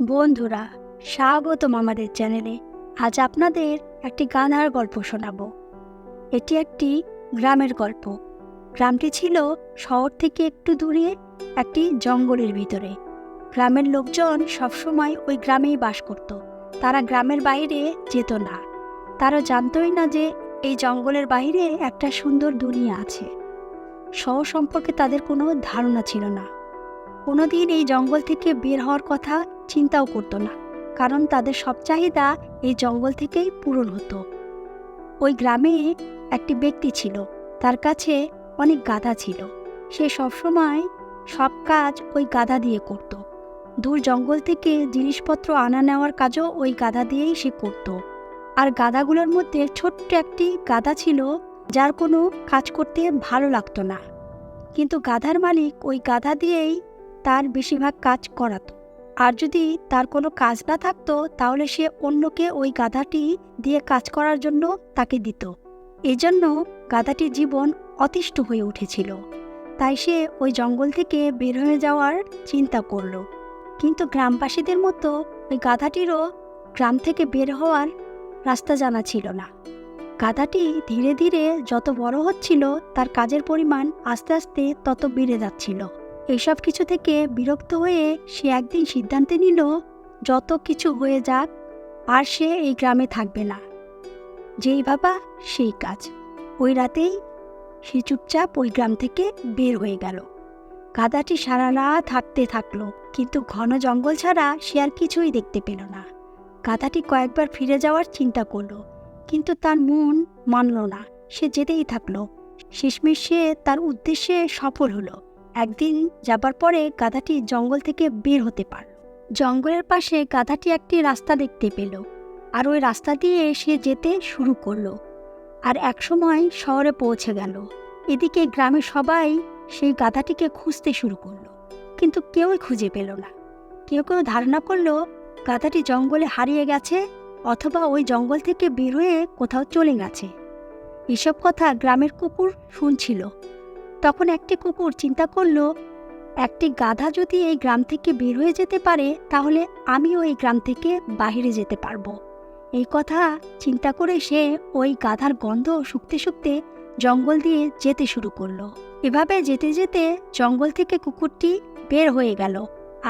বন্ধুরা, স্বাগতম আমাদের চ্যানেলে। আজ আপনাদের একটি গাধার গল্প শোনাবো। এটি একটি গ্রামের গল্প। গ্রামটি ছিল শহর থেকে একটু দূরে একটি জঙ্গলের ভিতরে। গ্রামের লোকজন সবসময় ওই গ্রামেই বাস করত। তারা গ্রামের বাইরে যেত না। তারা জানতই না যে এই জঙ্গলের বাইরে একটা সুন্দর দুনিয়া আছে। শহর সম্পর্কে তাদের কোনো ধারণা ছিল না। কোনোদিন এই জঙ্গল থেকে বের হওয়ার কথা চিন্তাও করতো না, কারণ তাদের সব চাহিদা এই জঙ্গল থেকেই পূরণ হতো। ওই গ্রামে একটি ব্যক্তি ছিল, তার কাছে অনেক গাধা ছিল। সে সবসময় সব কাজ ওই গাধা দিয়ে করত। দূর জঙ্গল থেকে জিনিসপত্র আনা নেওয়ার কাজও ওই গাধা দিয়েই সে করত। আর গাধাগুলোর মধ্যে ছোট্ট একটি গাধা ছিল, যার কোনো কাজ করতে ভালো লাগতো না, কিন্তু গাধার মালিক ওই গাধা দিয়েই তার বেশিরভাগ কাজ করাতো। আর যদি তার কোনো কাজ না থাকতো, তাহলে সে অন্যকে ওই গাধাটি দিয়ে কাজ করার জন্য তাকে দিত। এজন্য গাধাটির জীবন অতিষ্ঠ হয়ে উঠেছিল। তাই সে ওই জঙ্গল থেকে বের হয়ে যাওয়ার চিন্তা করলো। কিন্তু গ্রামবাসীদের মতো ওই গাধাটিরও গ্রাম থেকে বের হওয়ার রাস্তা জানা ছিল না। গাধাটি ধীরে ধীরে যত বড় হচ্ছিল, তার কাজের পরিমাণ আস্তে আস্তে তত বেড়ে যাচ্ছিল। এইসব কিছু থেকে বিরক্ত হয়ে সে একদিন সিদ্ধান্তে নিল, যত কিছু হয়ে যাক, আর সে এই গ্রামে থাকবে না। যেই ভাবা সেই কাজ। ওই রাতেই সে চুপচাপ ওই গ্রাম থেকে বের হয়ে গেল। গাধাটি সারা রাত হাঁটতে থাকলো, কিন্তু ঘন জঙ্গল ছাড়া সে আর কিছুই দেখতে পেল না। গাধাটি কয়েকবার ফিরে যাওয়ার চিন্তা করলো, কিন্তু তার মন মানল না। সে যেতেই থাকলো। শেষমেশ সে তার উদ্দেশ্যে সফল হলো। একদিন যাবার পরে গাধাটি জঙ্গল থেকে বের হতে পারল। জঙ্গলের পাশে গাধাটি একটি রাস্তা দেখতে পেল, আর ওই রাস্তা দিয়ে সে যেতে শুরু করলো। আর একসময় শহরে পৌঁছে গেল। এদিকে গ্রামের সবাই সেই গাধাটিকে খুঁজতে শুরু করলো, কিন্তু কেউই খুঁজে পেল না। কেউ কেউ ধারণা করলো গাধাটি জঙ্গলে হারিয়ে গেছে, অথবা ওই জঙ্গল থেকে বের হয়ে কোথাও চলে গেছে। এসব কথা গ্রামের কুকুর শুনছিল। তখন একটি কুকুর চিন্তা করলো, একটি গাধা যদি এই গ্রাম থেকে বের হয়ে যেতে পারে, তাহলে আমিও এই গ্রাম থেকে বাইরে যেতে পারবো। এই কথা চিন্তা করে সে ওই গাধার গন্ধ শুকতে শুকতে জঙ্গল দিয়ে যেতে শুরু করলো। এভাবে যেতে যেতে জঙ্গল থেকে কুকুরটি বের হয়ে গেল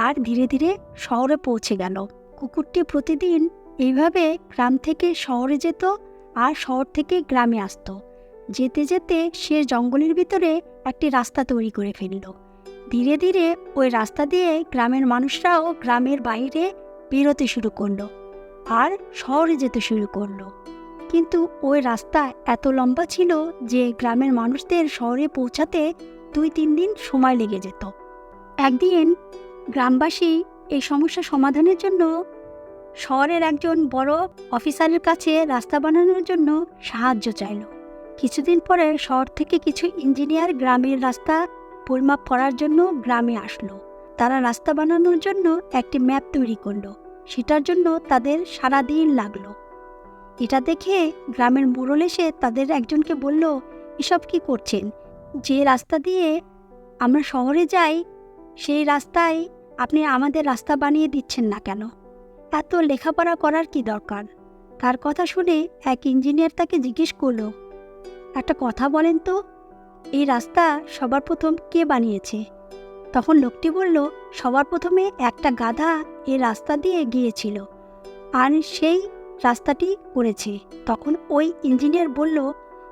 আর ধীরে ধীরে শহরে পৌঁছে গেল। কুকুরটি প্রতিদিন এইভাবে গ্রাম থেকে শহরে যেত আর শহর থেকে গ্রামে আসতো। যেতে যেতে সে জঙ্গলের ভিতরে একটি রাস্তা তৈরি করে ফেলল। ধীরে ধীরে ওই রাস্তা দিয়ে গ্রামের মানুষরাও গ্রামের বাইরে বেরোতে শুরু করলো আর শহরে যেতে শুরু করলো। কিন্তু ওই রাস্তা এত লম্বা ছিল যে গ্রামের মানুষদের শহরে পৌঁছাতে 2-3 দিন সময় লেগে যেত। একদিন গ্রামবাসী এই সমস্যা সমাধানের জন্য শহরের একজন বড় অফিসারের কাছে রাস্তা বানানোর জন্য সাহায্য চাইল। কিছুদিন পরে শহর থেকে কিছু ইঞ্জিনিয়ার গ্রামের রাস্তা পরিমাপ করার জন্য গ্রামে আসলো। তারা রাস্তা বানানোর জন্য একটি ম্যাপ তৈরি করলো। সেটার জন্য তাদের সারা দিন লাগলো। এটা দেখে গ্রামের মোড়ল এসে তাদের একজনকে বলল, এসব কি করছেন? যে রাস্তা দিয়ে আমরা শহরে যাই, সেই রাস্তায় আপনি আমাদের রাস্তা বানিয়ে দিচ্ছেন না কেন? এত লেখাপড়া করার কি দরকার? তার কথা শুনে এক ইঞ্জিনিয়ার তাকে জিজ্ঞেস করলো, একটা কথা বলেন তো, এই রাস্তা সবার প্রথম কে বানিয়েছে? তখন লোকটি বলল, সবার প্রথমে একটা গাধা এই রাস্তা দিয়ে গিয়েছিল আর সেই রাস্তাটি করেছে। তখন ওই ইঞ্জিনিয়ার বলল,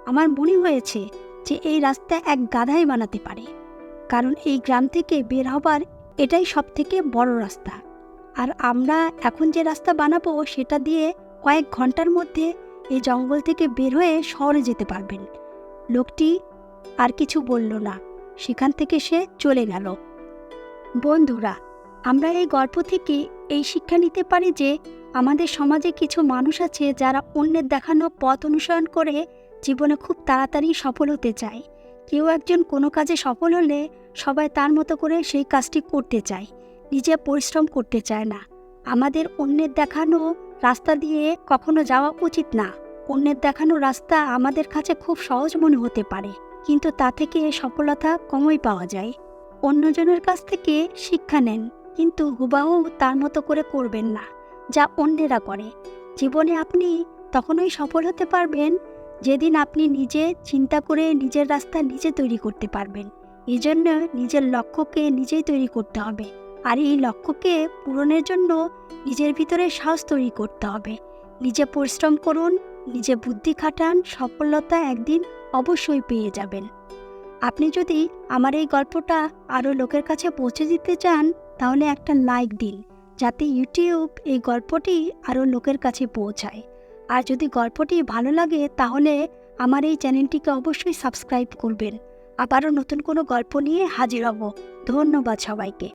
আমার মনে হয়েছে যে এই রাস্তা এক গাধাই বানাতে পারে, কারণ এই গ্রাম থেকে বের হবার এটাই সব থেকে বড় রাস্তা। আর আমরা এখন যে রাস্তা বানাবো সেটা দিয়ে কয়েক ঘন্টার মধ্যে এই জঙ্গল থেকে বের হয়ে শহরে যেতে পারবেন। লোকটি আর কিছু বলল না। সেখান থেকে সে চলে গেল। বন্ধুরা, আমরা এই গল্প থেকে এই শিক্ষা নিতে পারি যে আমাদের সমাজে কিছু মানুষ আছে যারা অন্যের দেখানো পথ অনুসরণ করে জীবনে খুব তাড়াতাড়ি সফল হতে চায়। কেউ একজন কোনো কাজে সফল হলে সবাই তার মতো করে সেই কাজটি করতে চায়, নিজে পরিশ্রম করতে চায় না। আমাদের অন্যের দেখানো রাস্তা দিয়ে কখনো যাওয়া উচিত না। অন্যের দেখানো রাস্তা আমাদের কাছে খুব সহজ মনে হতে পারে, কিন্তু তা থেকে সফলতা কমই পাওয়া যায়। অন্যজনের কাছ থেকে শিক্ষা নেন, কিন্তু হুবাহু তার মতো করে করবেন না যা অন্যেরা করে। জীবনে আপনি তখনই সফল হতে পারবেন যেদিন আপনি নিজে চিন্তা করে নিজের রাস্তা নিজে তৈরি করতে পারবেন। এই জন্য নিজের লক্ষ্যকে নিজেই তৈরি করতে হবে, আর এই লক্ষ্যকে পূরণের জন্য নিজের ভিতরে সাহস তৈরি করতে হবে। নিজে পরিশ্রম করুন, নিজে বুদ্ধি খাটান, সফলতা একদিন অবশ্যই পেয়ে যাবেন। আপনি যদি আমার এই গল্পটা আরও লোকের কাছে পৌঁছে দিতে চান তাহলে একটা লাইক দিন, যাতে ইউটিউব এই গল্পটি আরও লোকের কাছে পৌঁছায়। আর যদি গল্পটি ভালো লাগে তাহলে আমার এই চ্যানেলটিকে অবশ্যই সাবস্ক্রাইব করবেন। আবারও নতুন কোনো গল্প নিয়ে হাজির হব। ধন্যবাদ সবাইকে।